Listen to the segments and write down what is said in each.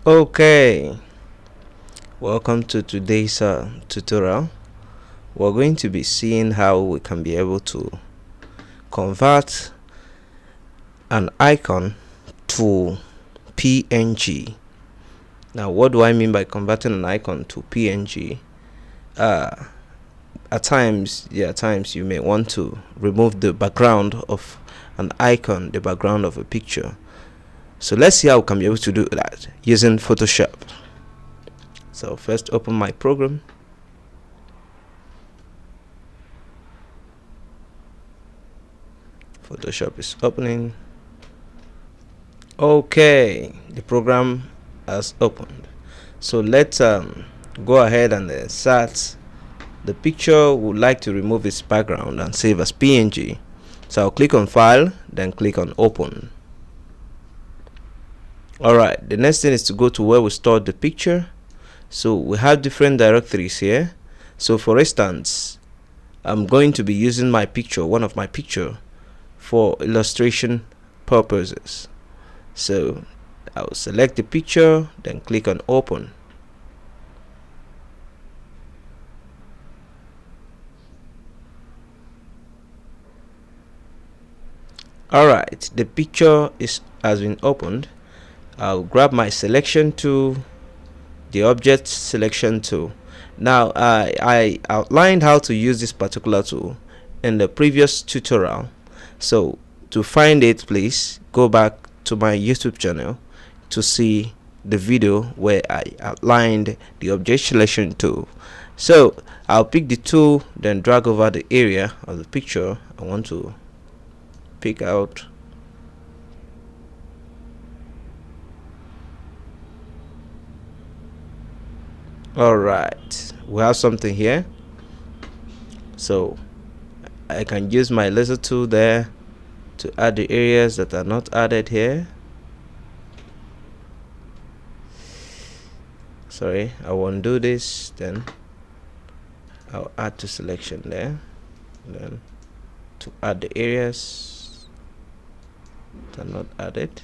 Okay, welcome to today's tutorial. We're going to be seeing how we can be able to convert an icon to PNG. Now, what do I mean by converting an icon to PNG? At times, you may want to remove the background of an icon, the background of a picture. So let's see how we can be able to do that using Photoshop. So first, open my program. Photoshop is opening. Okay, the program has opened. So let's go ahead and insert the picture. Would like to remove its background and save as PNG. So I'll click on File, then click on Open. Alright, the next thing is to go to where we stored the picture. So we have different directories here. So for instance, I'm going to be using my picture, one of my picture, for illustration purposes. So I'll select the picture, then click on Open. Alright, the picture has been opened. I'll grab my selection tool, the object selection tool. Now I outlined how to use this particular tool in the previous tutorial. So to find it, please go back to my YouTube channel to see the video where I outlined the object selection tool. So I'll pick the tool, then drag over the area of the picture I want to pick out. Alright, we have something here. So I can use my laser tool there to add the areas that are not added here. Sorry, I won't do this. Then I'll add to selection there, then to add the areas that are not added.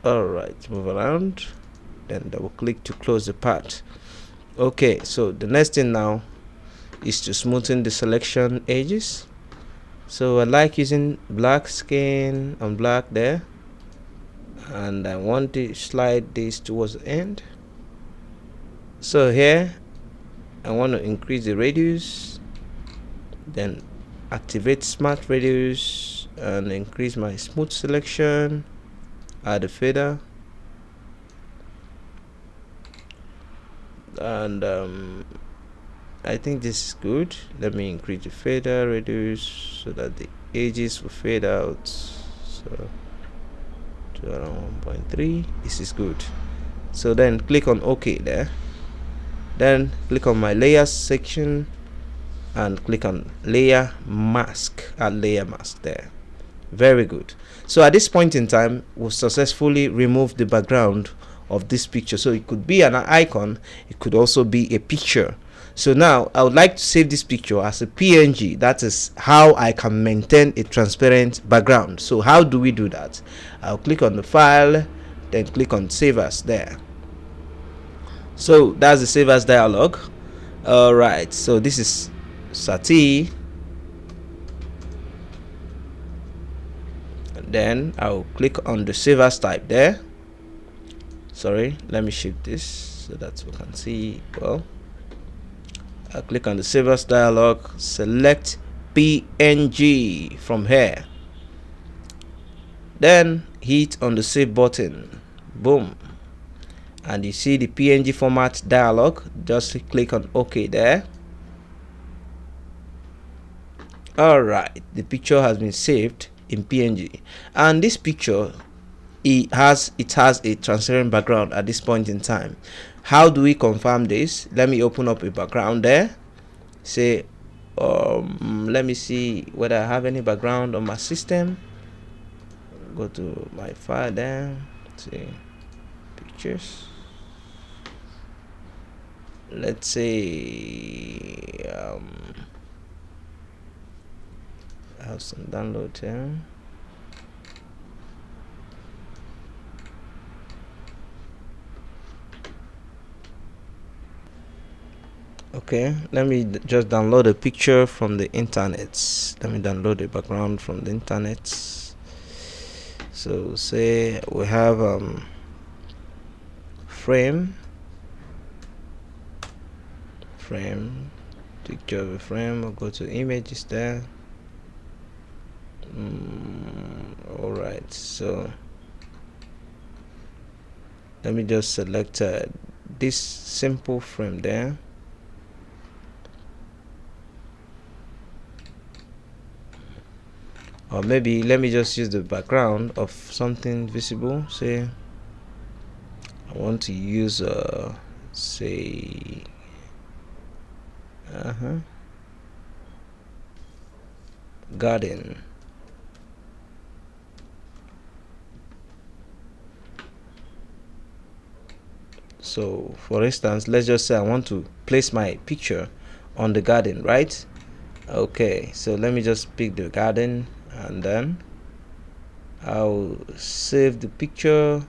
Alright, move around, then double click to close the part. Okay, so the next thing now is to smoothen the selection edges. So I like using black skin on black there, and I want to slide this towards the end. So here I want to increase the radius, then activate smart radius and increase my smooth selection, add a fader, and I think this is good. Let me increase the fader radius so that the edges will fade out. So to around 1.3. This is good. So then click on OK there. Then click on my layers section and click on layer mask. Add layer mask there. Very good. So at this point in time, we've successfully removed the background of this picture. So it could be an icon, it could also be a picture. So now I would like to save this picture as a PNG. That is how I can maintain a transparent background. So how do we do that? I'll click on the file, then click on save as there. So that's the save as dialog. Alright, so this is Sati. Then I'll click on the save as type there. Sorry, let me shift this so that we can see well. I'll click on the save as dialog, select PNG from here, then hit on the save button. Boom, and you see the PNG format dialog. Just click on OK there. Alright, the picture has been saved in PNG, and this picture it has a transparent background at this point in time. How do we confirm this? Let me open up a background there. Say let me see whether I have any background on my system. Go to my file there, see pictures. Let's say I have some download here. Okay, let me just download a picture from the internet. Let me download the background from the internet. So say we have frame picture of a frame. I'll go to images there. All right, so let me just select this simple frame there. Or maybe let me just use the background of something visible. Say I want to use say garden. So for instance, let's just say I want to place my picture on the garden, right? Okay, so let me just pick the garden, and then I'll save the picture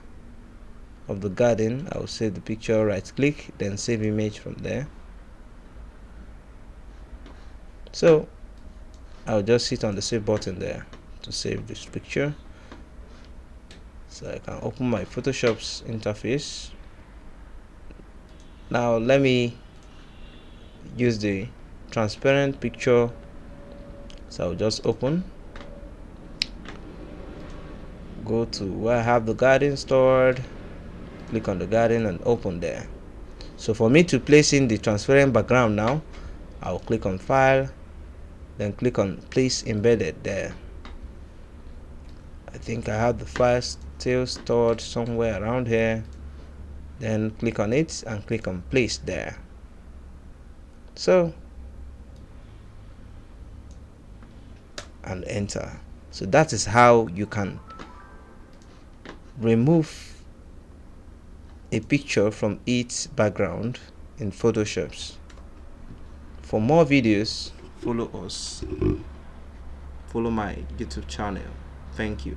of the garden. I'll save the picture, right click, then save image from there. So I'll just hit on the save button there to save this picture. So I can open my Photoshop's interface. Now let me use the transparent picture. So I'll just open, go to where I have the garden stored, click on the garden and open there. So for me to place in the transparent background now, I'll click on file, then click on place embedded there. I think I have the file still stored somewhere around here. Then click on it and click on place there. So and enter. So that is how you can remove a picture from its background in Photoshop. For more videos, follow us, follow my YouTube channel. Thank you.